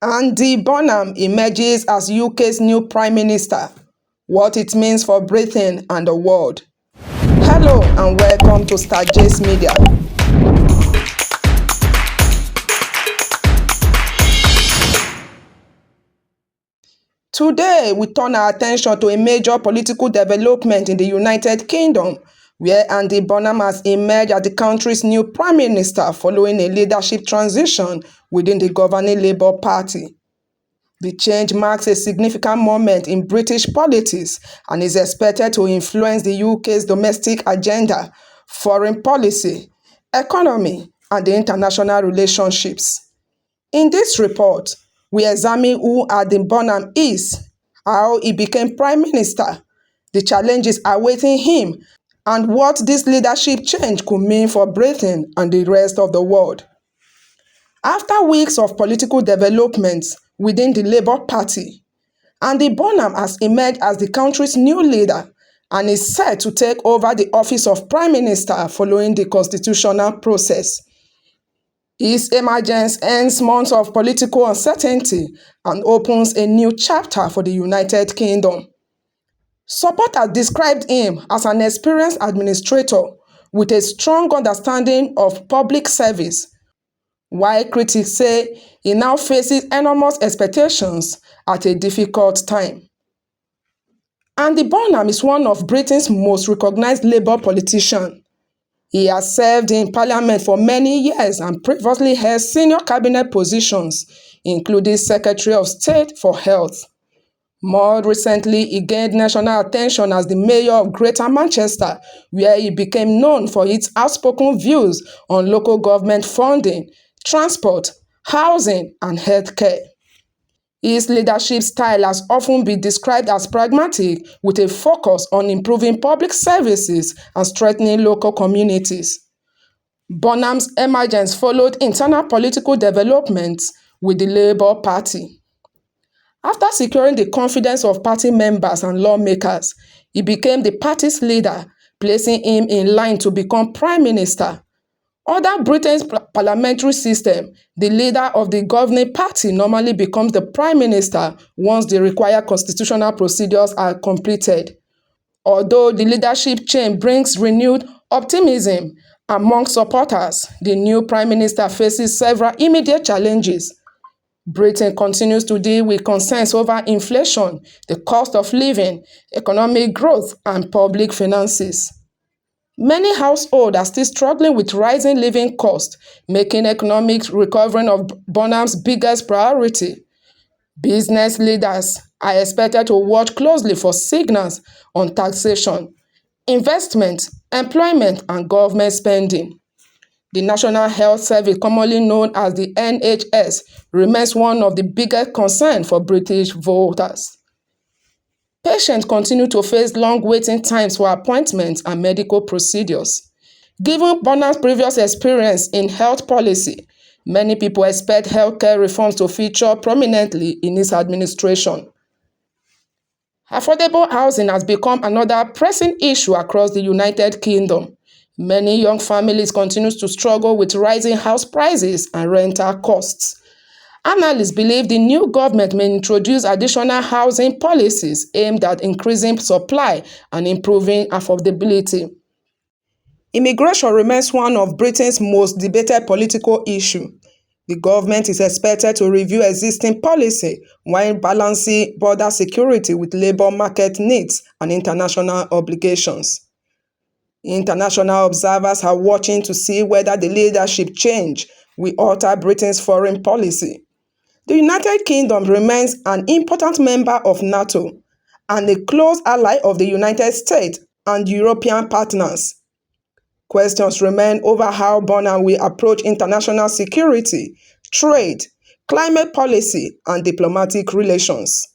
Andy Burnham emerges as UK's new Prime Minister. What it means for Britain and the world. Hello and welcome to Star J's Media. Today, we turn our attention to a major political development in the United Kingdom, where Andy Burnham has emerged as the country's new Prime Minister following a leadership transition within the governing Labour Party. The change marks a significant moment in British politics and is expected to influence the UK's domestic agenda, foreign policy, economy, and the international relationships. In this report, we examine who Andy Burnham is, how he became Prime Minister, the challenges awaiting him, and what this leadership change could mean for Britain and the rest of the world. After weeks of political developments within the Labour Party, Andy Burnham has emerged as the country's new leader and is set to take over the office of Prime Minister following the constitutional process. His emergence ends months of political uncertainty and opens a new chapter for the United Kingdom. Supporters described him as an experienced administrator with a strong understanding of public service, while critics say he now faces enormous expectations at a difficult time. Andy Burnham is one of Britain's most recognized Labour politicians. He has served in Parliament for many years and previously held senior cabinet positions, including Secretary of State for Health. More recently, he gained national attention as the mayor of Greater Manchester, where he became known for his outspoken views on local government funding, transport, housing, and healthcare. His leadership style has often been described as pragmatic, with a focus on improving public services and strengthening local communities. Burnham's emergence followed internal political developments with the Labour Party. After securing the confidence of party members and lawmakers, he became the party's leader, placing him in line to become Prime Minister. Under Britain's parliamentary system, the leader of the governing party normally becomes the Prime Minister once the required constitutional procedures are completed. Although the leadership change brings renewed optimism among supporters, the new Prime Minister faces several immediate challenges. Britain continues to deal with concerns over inflation, the cost of living, economic growth, and public finances. Many households are still struggling with rising living costs, making economic recovery of Burnham's biggest priority. Business leaders are expected to watch closely for signals on taxation, investment, employment, and government spending. The National Health Service, commonly known as the NHS, remains one of the biggest concerns for British voters. Patients continue to face long waiting times for appointments and medical procedures. Given Burnham's previous experience in health policy, many people expect healthcare reforms to feature prominently in his administration. Affordable housing has become another pressing issue across the United Kingdom. Many young families continue to struggle with rising house prices and rental costs. Analysts believe the new government may introduce additional housing policies aimed at increasing supply and improving affordability. Immigration remains one of Britain's most debated political issues. The government is expected to review existing policy while balancing border security with labour market needs and international obligations. International observers are watching to see whether the leadership change will alter Britain's foreign policy. The United Kingdom remains an important member of NATO and a close ally of the United States and European partners. Questions remain over how Burnham will approach international security, trade, climate policy, and diplomatic relations.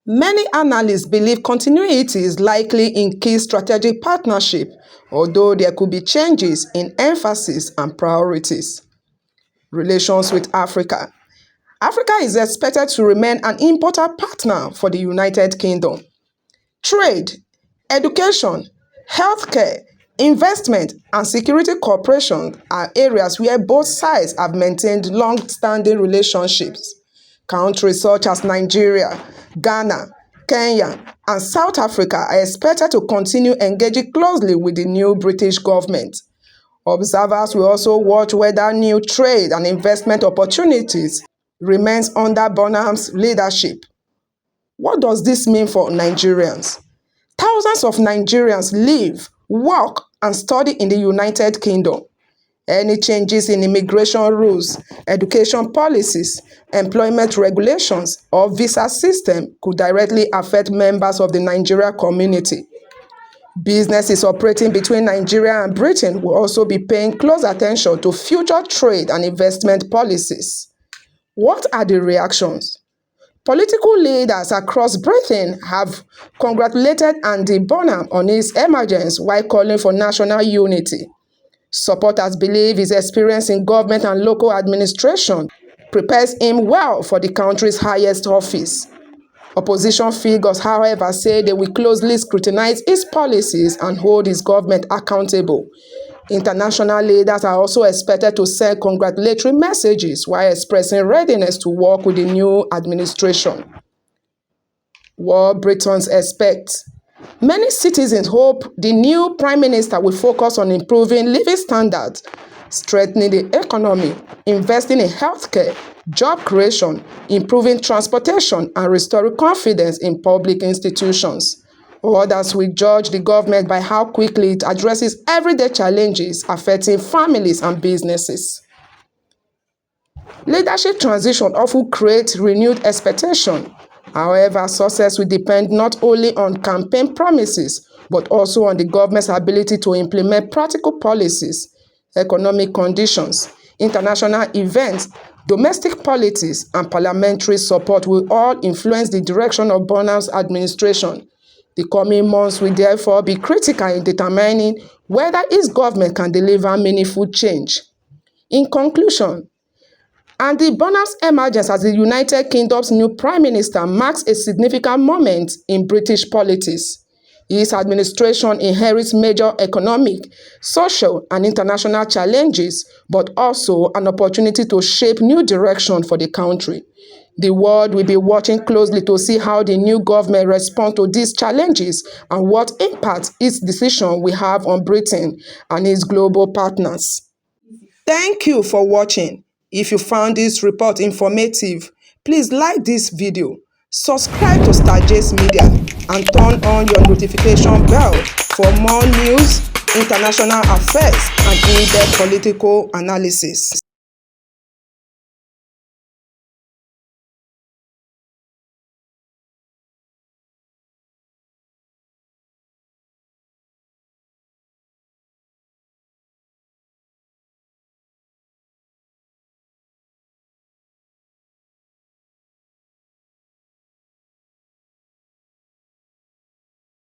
Many analysts believe continuity is likely in key strategic partnership, although there could be changes in emphasis and priorities. Relations with Africa. Africa is expected to remain an important partner for the United Kingdom. Trade, education, healthcare, investment, and security cooperation are areas where both sides have maintained long-standing relationships. Countries such as Nigeria, Ghana, Kenya, and South Africa are expected to continue engaging closely with the new British government. Observers will also watch whether new trade and investment opportunities remains under Burnham's leadership. What does this mean for Nigerians? Thousands of Nigerians live, work, and study in the United Kingdom. Any changes in immigration rules, education policies, employment regulations, or visa system could directly affect members of the Nigeria community. Businesses operating between Nigeria and Britain will also be paying close attention to future trade and investment policies. What are the reactions? Political leaders across Britain have congratulated Andy Burnham on his emergence while calling for national unity. Supporters believe his experience in government and local administration prepares him well for the country's highest office. Opposition figures, however, say they will closely scrutinize his policies and hold his government accountable. International leaders are also expected to send congratulatory messages while expressing readiness to work with the new administration. What Britons expect. Many citizens hope the new Prime Minister will focus on improving living standards, strengthening the economy, investing in healthcare, job creation, improving transportation, and restoring confidence in public institutions. Others will judge the government by how quickly it addresses everyday challenges affecting families and businesses. Leadership transition often creates renewed expectation. However, success will depend not only on campaign promises, but also on the government's ability to implement practical policies, economic conditions, international events, domestic politics, and parliamentary support will all influence the direction of Burnham's administration. The coming months will therefore be critical in determining whether his government can deliver meaningful change. In conclusion, Andy Burnham's emergence as the United Kingdom's new Prime Minister marks a significant moment in British politics. His administration inherits major economic, social, and international challenges, but also an opportunity to shape new direction for the country. The world will be watching closely to see how the new government responds to these challenges and what impact its decision will have on Britain and its global partners. Thank you for watching. If you found this report informative, please like this video, subscribe to StarJ's Media, and turn on your notification bell for more news, international affairs, and in-depth political analysis.